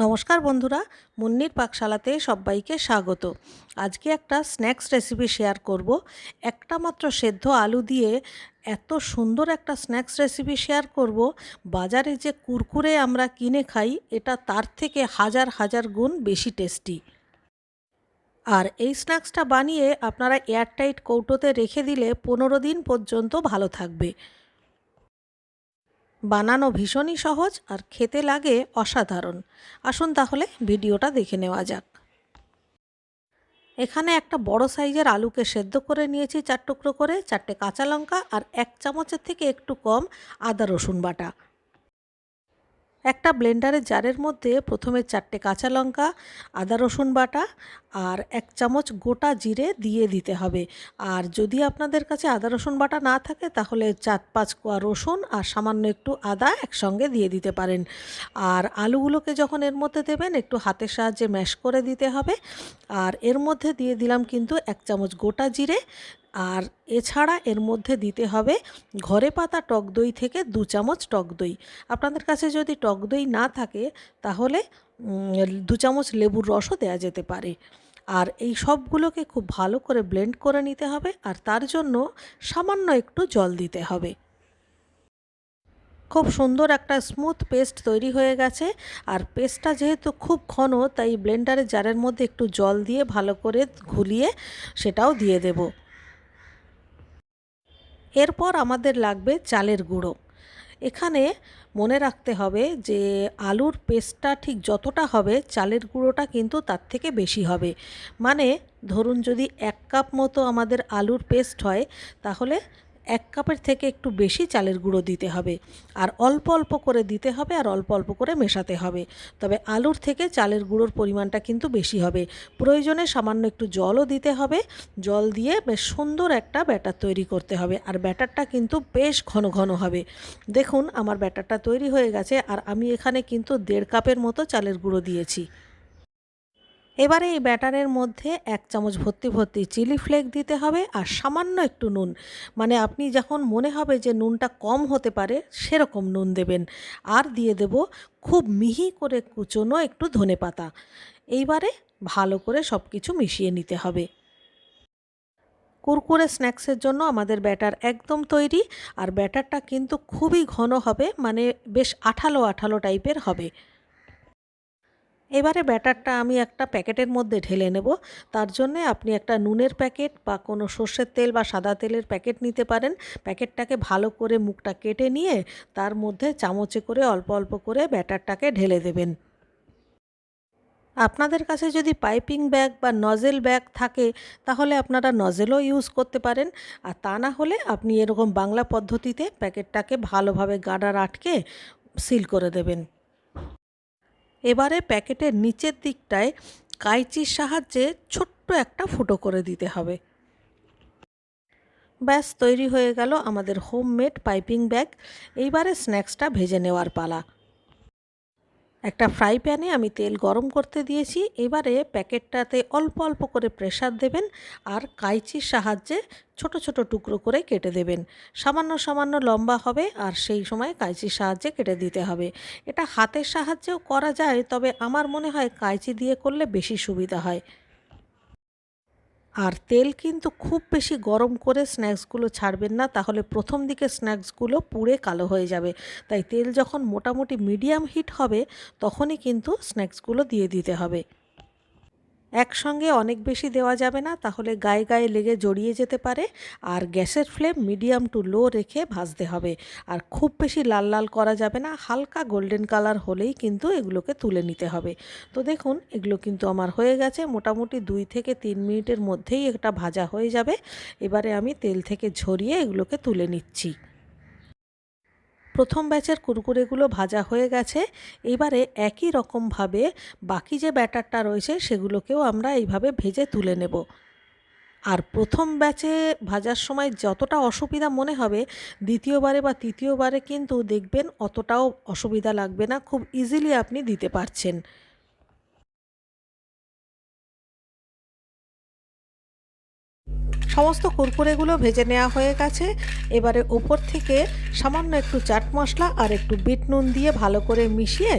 নমস্কার বন্ধুরা, মুন্নির পাকশালাতে সবাইকে স্বাগত। আজকে একটা স্ন্যাক্স রেসিপি শেয়ার করব। একটা মাত্র সেদ্ধ আলু দিয়ে এত সুন্দর একটা স্ন্যাক্স রেসিপি শেয়ার করব। বাজারে যে কুরকুরে আমরা কিনে খাই, এটা তার থেকে হাজার হাজার গুণ বেশি টেস্টি। আর এই স্ন্যাক্সটা বানিয়ে আপনারা এয়ারটাইট কৌটোতে রেখে দিলে 15 দিন পর্যন্ত ভালো থাকবে। বানানো ভীষণই সহজ আর খেতে লাগে অসাধারণ। আসুন তাহলে ভিডিওটা দেখে নেওয়া যাক। এখানে একটা বড় সাইজের আলুকে সেদ্ধ করে নিয়েছি 4 টুকরো করে, 4টে কাঁচা লঙ্কা আর 1 চামচের থেকে একটু কম আদা রসুন বাটা। একটা ব্লেন্ডারের জারের মধ্যে প্রথমে 4টে কাঁচা লঙ্কা, আদা রসুন বাটা আর 1 চামচ গোটা জিরে দিয়ে দিতে হবে। আর যদি আপনাদের কাছে আদা রসুন বাটা না থাকে তাহলে 4-5 কোয়া রসুন আর সামান্য একটু আদা একসঙ্গে দিয়ে দিতে পারেন। আর আলুগুলোকে যখন এর মধ্যে দেবেন একটু হাতের সাহায্যে ম্যাশ করে দিতে হবে। আর এর মধ্যে দিয়ে দিলাম কিন্তু 1 চামচ গোটা জিরে। আর এছাড়া এর মধ্যে দিতে হবে ঘরে পাতা টক দই থেকে 2 চামচ টক দই। আপনাদের কাছে যদি টক দই না থাকে তাহলে 2 চামচ লেবুর রসও দেওয়া যেতে পারে। আর এই সবগুলোকে খুব ভালো করে ব্লেন্ড করে নিতে হবে, আর তার জন্য সামান্য একটু জল দিতে হবে। খুব সুন্দর একটা স্মুথ পেস্ট তৈরি হয়ে গেছে। আর পেস্টটা যেহেতু খুব ঘন, তাই ব্লেন্ডারের জারের মধ্যে একটু জল দিয়ে ভালো করে ঘুলিয়ে সেটাও দিয়ে দেব। এরপর আমাদের লাগবে চালের গুঁড়ো। এখানে মনে রাখতে হবে যে আলুর পেস্টটা ঠিক যতটা হবে চালের গুঁড়োটা কিন্তু তার থেকে বেশি হবে। মানে ধরুন যদি 1 কাপ মতো আমাদের আলুর পেস্ট হয়, তাহলে 1 কাপের থেকে একটু বেশি চালের গুঁড়ো দিতে হবে। আর অল্প অল্প করে দিতে হবে আর অল্প অল্প করে মেশাতে হবে। তবে আলুর থেকে চালের গুঁড়োর পরিমাণটা কিন্তু বেশি হবে। প্রয়োজনে সামান্য একটু জলও দিতে হবে। জল দিয়ে বেশ সুন্দর একটা ব্যাটার তৈরি করতে হবে। আর ব্যাটারটা কিন্তু বেশ ঘন ঘন হবে। দেখুন আমার ব্যাটারটা তৈরি হয়ে গেছে, আর আমি এখানে কিন্তু 1.5 কাপের মতো চালের গুঁড়ো দিয়েছি। এবারে এই ব্যাটারের মধ্যে 1 চামচ ভর্তি ভর্তি চিলি ফ্লেক দিতে হবে আর সামান্য একটু নুন। মানে আপনি যখন মনে হবে যে নুনটা কম হতে পারে সেরকম নুন দেবেন। আর দিয়ে দেব খুব মিহি করে কুচোনো একটু ধনেপাতা। এইবারে ভালো করে সব কিছু মিশিয়ে নিতে হবে। কুরকুরে স্ন্যাক্সের জন্য আমাদের ব্যাটার একদম তৈরি। আর ব্যাটারটা কিন্তু খুবই ঘন হবে, মানে বেশ আঠালো আঠালো টাইপের হবে। এবারে ব্যাটারটা আমি একটা প্যাকেটের মধ্যে ঢেলে নেব। তার জন্যে আপনি একটা নুনের প্যাকেট বা কোনো সর্ষের তেল বা সাদা তেলের প্যাকেট নিতে পারেন। প্যাকেটটাকে ভালো করে মুখটা কেটে নিয়ে তার মধ্যে চামচে করে অল্প অল্প করে ব্যাটারটাকে ঢেলে দেবেন। আপনাদের কাছে যদি পাইপিং ব্যাগ বা নজেল ব্যাগ থাকে তাহলে আপনারা নজেলও ইউজ করতে পারেন। আর তা না হলে আপনি এরকম বাংলা পদ্ধতিতে প্যাকেটটাকে ভালোভাবে গার্ডার আটকে সিল করে দেবেন। এবারে প্যাকেটের নিচের দিকটায় কাঁচির সাহায্যে ছোট্ট একটা ফুটো করে দিতে হবে। ব্যাস তৈরি হয়ে গেল আমাদের হোমমেড পাইপিং ব্যাগ। এইবারে স্ন্যাক্সটা ভেজে নেওয়ার পালা। একটা ফ্রাই প্যানে আমি তেল গরম করতে দিয়েছি। এবারে প্যাকেটটাতে অল্প অল্প করে প্রেসার দেবেন আর কাঁচির সাহায্যে ছোট ছোট টুকরো করে কেটে দেবেন। সামান্য সামান্য লম্বা হবে আর সেই সময় কাঁচির সাহায্যে কেটে দিতে হবে। এটা হাতের সাহায্যেও করা যায়, তবে আমার মনে হয় কাঁচি দিয়ে করলে বেশি সুবিধা হয়। আর তেল কিন্তু খুব বেশি গরম করে স্ন্যাক্সগুলো ছাড়বেন না, তাহলে প্রথম দিকে স্ন্যাক্সগুলো পুড়ে কালো হয়ে যাবে। তাই তেল যখন মোটামুটি মিডিয়াম হিট হবে তখনই কিন্তু স্ন্যাক্সগুলো দিয়ে দিতে হবে। একসঙ্গে অনেক বেশি দেওয়া যাবে না, তাহলে গায়ে গায়ে লেগে জড়িয়ে যেতে পারে। আর গ্যাসের ফ্লেম মিডিয়াম টু লো রেখে ভাজতে হবে। আর খুব বেশি লাল লাল করা যাবে না, হালকা গোল্ডেন কালার হলেই কিন্তু এগুলোকে তুলে নিতে হবে। তো দেখুন এগুলো কিন্তু আমার হয়ে গেছে। মোটামুটি 2 থেকে 3 মিনিটের মধ্যেই এটা ভাজা হয়ে যাবে। এবারে আমি তেল থেকে ঝরিয়ে এগুলোকে তুলে নিচ্ছি। প্রথম ব্যাচের কুরকুরেগুলো ভাজা হয়ে গেছে। এবারে একই রকমভাবে বাকি যে ব্যাটারটা রয়েছে সেগুলোকেও আমরা এইভাবে ভেজে তুলে নেব। আর প্রথম ব্যাচে ভাজার সময় যতটা অসুবিধা মনে হবে, দ্বিতীয়বারে বা তৃতীয়বারে কিন্তু দেখবেন অতটাও অসুবিধা লাগবে না, খুব ইজিলি আপনি দিতে পারছেন। সমস্ত কুরকুরেগুলো ভেজে নেওয়া হয়ে গেছে। এবারে উপর থেকে সামান্য একটু চাট মশলা আর একটু বিট নুন দিয়ে ভালো করে মিশিয়ে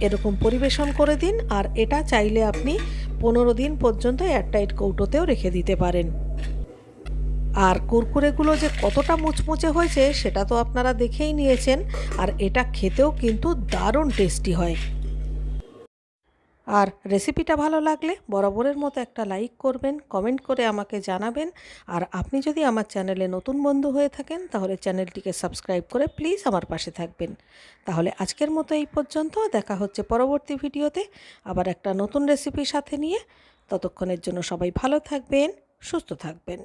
এরকম পরিবেশন করে দিন। আর এটা চাইলে আপনি 15 দিন পর্যন্ত এয়ারটাইট কৌটোতেও রেখে দিতে পারেন। আর কুরকুরেগুলো যে কতটা মুচমুচে হয়েছে সেটা তো আপনারা দেখেই নিয়েছেন। আর এটা খেতেও কিন্তু দারুণ টেস্টি হয়। আর রেসিপিটা ভালো লাগলে বরাবরের মতো একটা লাইক করবেন, কমেন্ট করে আমাকে জানাবেন। আর আপনি যদি আমার চ্যানেলে নতুন বন্ধু হয়ে থাকেন তাহলে চ্যানেলটিকে সাবস্ক্রাইব করে প্লিজ আমার পাশে থাকবেন। তাহলে আজকের মতো এই পর্যন্ত, দেখা হচ্ছে পরবর্তী ভিডিওতে আবার একটা নতুন রেসিপির সাথে নিয়ে। ততক্ষণের জন্য সবাই ভালো থাকবেন, সুস্থ থাকবেন।